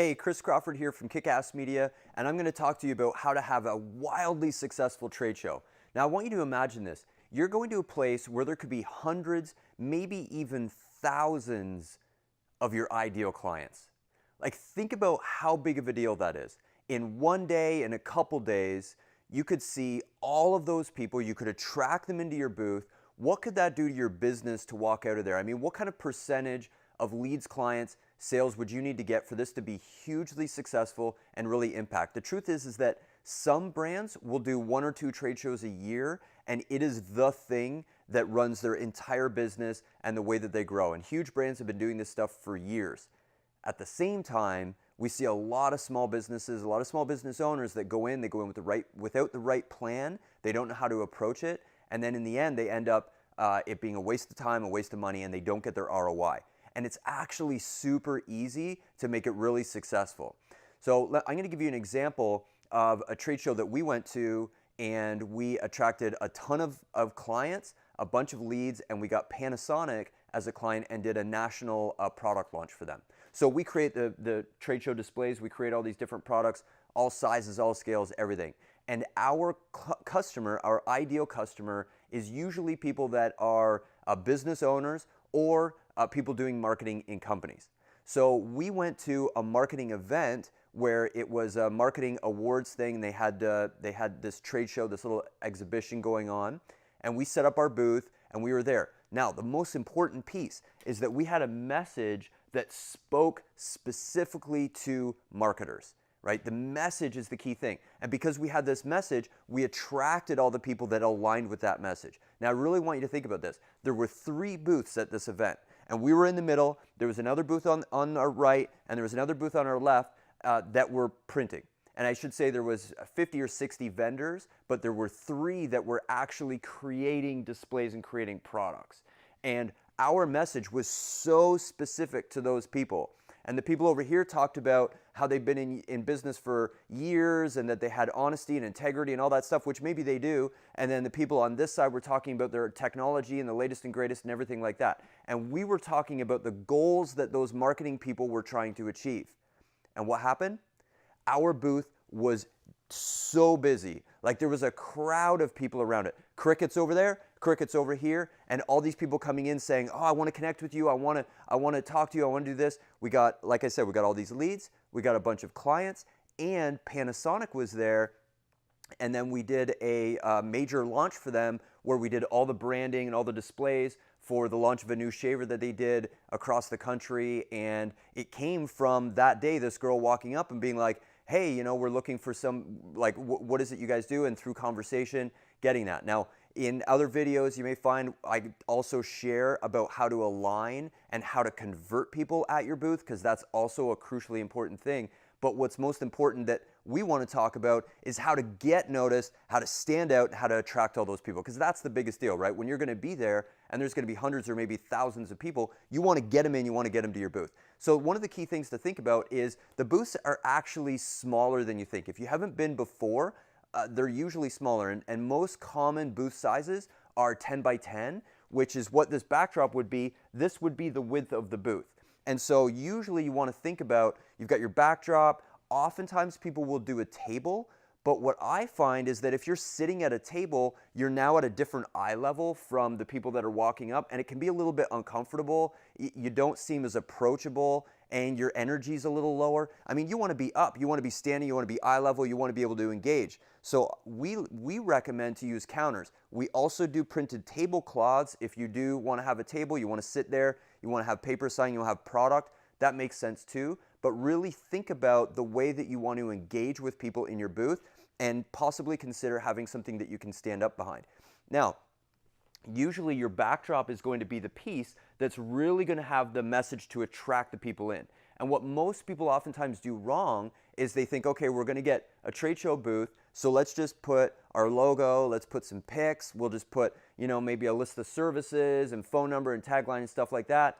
Hey, Chris Crawford here from Kick-Ass Media, and I'm going to talk to you about how to have a wildly successful trade show. Now, I want you to imagine this. You're going to a place where there could be hundreds, maybe even thousands of your ideal clients. Like, think about how big of a deal that is. In one day, in a couple days, you could see all of those people, you could attract them into your booth. What could that do to your business to walk out of there? I mean, what kind of percentage of leads, clients, sales would you need to get for this to be hugely successful and really impact? The truth is that some brands will do 1 or 2 trade shows a year, and it is the thing that runs their entire business and the way that they grow. And huge brands have been doing this stuff for years. At the same time, we see a lot of small businesses, a lot of small business owners that go in without the right plan. They don't know how to approach it. And then in the end, they end up it being a waste of time, a waste of money, and they don't get their ROI. And it's actually super easy to make it really successful. So I'm going to give you an example of a trade show that we went to, and we attracted a ton of clients, a bunch of leads, and we got Panasonic as a client and did a national product launch for them. So we create the trade show displays, we create all these different products, all sizes, all scales, everything. And our customer, our ideal customer, is usually people that are business owners or people doing marketing in companies. So we went to a marketing event where it was a marketing awards thing. They had this trade show, this little exhibition going on, and we set up our booth and we were there. Now, the most important piece is that we had a message that spoke specifically to marketers, right? The message is the key thing. And because we had this message, we attracted all the people that aligned with that message. Now, I really want you to think about this. There were 3 booths at this event, and we were in the middle. There was another booth on our right, and there was another booth on our left that were printing. And I should say there was 50 or 60 vendors, but there were 3 that were actually creating displays and creating products. And our message was so specific to those people. And the people over here talked about how they've been in business for years and that they had honesty and integrity and all that stuff, which maybe they do. And then the people on this side were talking about their technology and the latest and greatest and everything like that. And we were talking about the goals that those marketing people were trying to achieve. And what happened? Our booth was so busy. Like, there was a crowd of people around it. Crickets over there, crickets over here, and all these people coming in saying, oh, I want to connect with you, I want to talk to you, I want to do this. We got, like I said, we got all these leads, we got a bunch of clients, and Panasonic was there. And then we did a major launch for them where we did all the branding and all the displays for the launch of a new shaver that they did across the country. And it came from that day, this girl walking up and being like, hey, you know, we're looking for some, like, what is it you guys do? And through conversation, getting that. Now, in other videos, you may find I also share about how to align and how to convert people at your booth, because that's also a crucially important thing. But what's most important that we want to talk about is how to get noticed, how to stand out, how to attract all those people, because that's the biggest deal, right? When you're going to be there and there's going to be hundreds or maybe thousands of people, you want to get them in, you want to get them to your booth. So one of the key things to think about is the booths are actually smaller than you think. If you haven't been before, they're usually smaller, and most common booth sizes are 10 by 10, which is what this backdrop would be. This would be the width of the booth. And so usually you want to think about, you've got your backdrop. Oftentimes people will do a table, but what I find is that if you're sitting at a table, you're now at a different eye level from the people that are walking up, and it can be a little bit uncomfortable. You don't seem as approachable, and your energy's a little lower. I mean, you want to be up, you want to be standing, you want to be eye level, you want to be able to engage. So we recommend to use counters. We also do printed tablecloths. If you do want to have a table, you want to sit there, you want to have paper sign, you want to have product, that makes sense too. But really think about the way that you want to engage with people in your booth, and possibly consider having something that you can stand up behind. Now, usually your backdrop is going to be the piece that's really going to have the message to attract the people in. And what most people oftentimes do wrong is they think, okay, we're going to get a trade show booth, so let's just put our logo, let's put some pics, we'll just put, you know, maybe a list of services and phone number and tagline and stuff like that.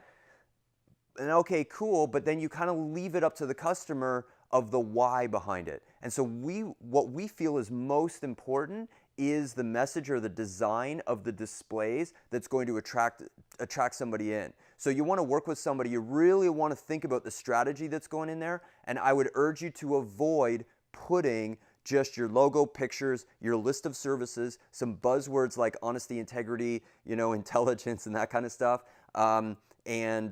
And okay, cool, but then you kind of leave it up to the customer of the why behind it. And so what we feel is most important is the message or the design of the displays that's going to attract somebody in. So you want to work with somebody, you really want to think about the strategy that's going in there, and I would urge you to avoid putting just your logo, pictures, your list of services, some buzzwords like honesty, integrity, intelligence, and that kind of stuff, and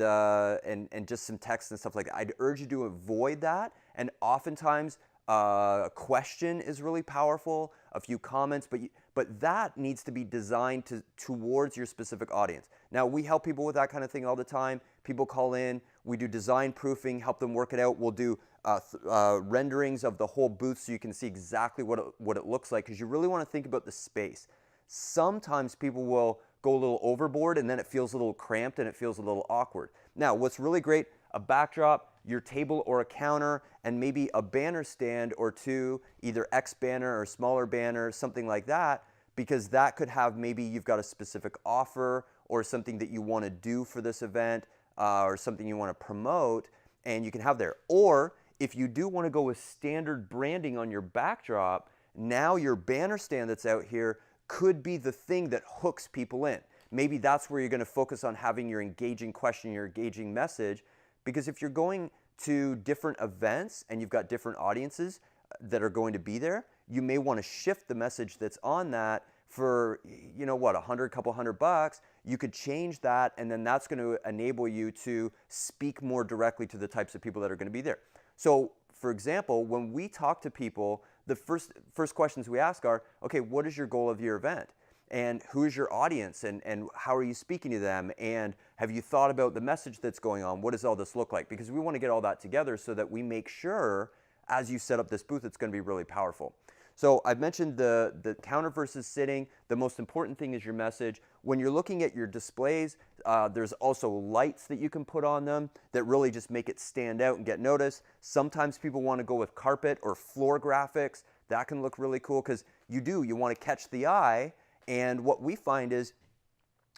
just some text and stuff like that. I'd urge you to avoid that. And oftentimes, a question is really powerful, a few comments, but that needs to be designed towards your specific audience. Now, we help people with that kind of thing all the time. People call in, we do design proofing, help them work it out. We'll do renderings of the whole booth so you can see exactly what it looks like, because you really want to think about the space. Sometimes people will go a little overboard and then it feels a little cramped and it feels a little awkward. Now, what's really great, a backdrop, your table or a counter, and maybe a banner stand or two, either X banner or smaller banner, something like that, because that could have, maybe you've got a specific offer or something that you want to do for this event, or something you want to promote, and you can have there. Or if you do want to go with standard branding on your backdrop, now your banner stand that's out here could be the thing that hooks people in. Maybe that's where you're going to focus on having your engaging question, your engaging message, because if you're going to different events and you've got different audiences that are going to be there, you may want to shift the message that's on that for, a couple $100. You could change that, and then that's going to enable you to speak more directly to the types of people that are going to be there. So, for example, when we talk to people, the first questions we ask are, okay, what is your goal of your event? And who is your audience, and how are you speaking to them? And have you thought about the message that's going on? What does all this look like? Because we want to get all that together so that we make sure, as you set up this booth, it's going to be really powerful. So I've mentioned the counter versus sitting. The most important thing is your message. When you're looking at your displays, there's also lights that you can put on them that really just make it stand out and get noticed. Sometimes people want to go with carpet or floor graphics. That can look really cool because you want to catch the eye. And what we find is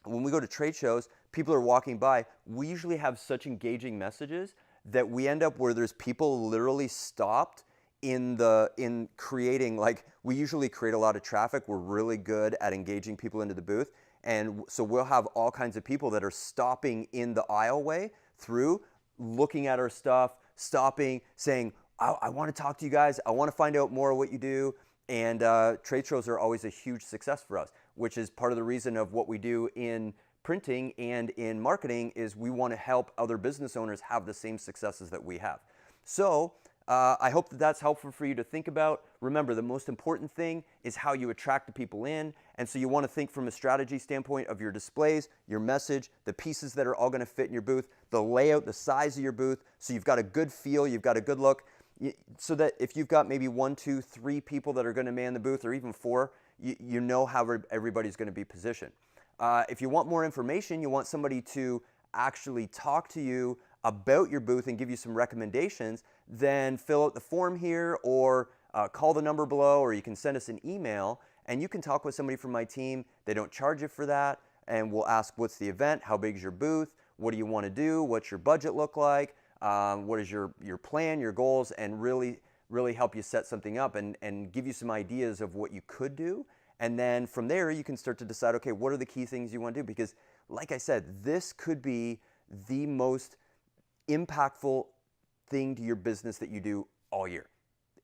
when we go to trade shows, people are walking by, we usually have such engaging messages that we end up where there's people literally stopped in creating, like, we usually create a lot of traffic. We're really good at engaging people into the booth. And so we'll have all kinds of people that are stopping in the aisleway through, looking at our stuff, stopping, saying, I want to talk to you guys. I want to find out more of what you do. And trade shows are always a huge success for us, which is part of the reason of what we do in printing and in marketing is we want to help other business owners have the same successes that we have. So I hope that that's helpful for you to think about. Remember, the most important thing is how you attract the people in. And so you want to think from a strategy standpoint of your displays, your message, the pieces that are all going to fit in your booth, the layout, the size of your booth, so you've got a good feel, you've got a good look, so that if you've got maybe 1, 2, 3 people that are going to man the booth, or even 4, you know how everybody's going to be positioned. If you want more information, you want somebody to actually talk to you about your booth and give you some recommendations, then fill out the form here, or call the number below, or you can send us an email, and you can talk with somebody from my team. They don't charge you for that, and we'll ask, what's the event? How big is your booth? What do you want to do? What's your budget look like? What is your plan, your goals, and really help you set something up and give you some ideas of what you could do. And then from there, you can start to decide, okay, what are the key things you want to do? Because like I said, this could be the most impactful thing to your business that you do all year.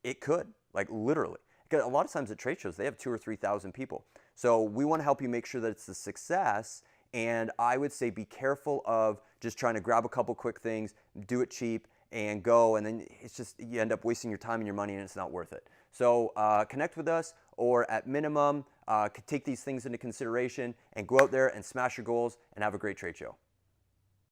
It could, like, literally. Because a lot of times at trade shows, they have 2,000 or 3,000 people. So we want to help you make sure that it's a success. And I would say be careful of just trying to grab a couple quick things, do it cheap, and go. And then it's just, you end up wasting your time and your money, and it's not worth it. So connect with us, or at minimum, take these things into consideration and go out there and smash your goals and have a great trade show.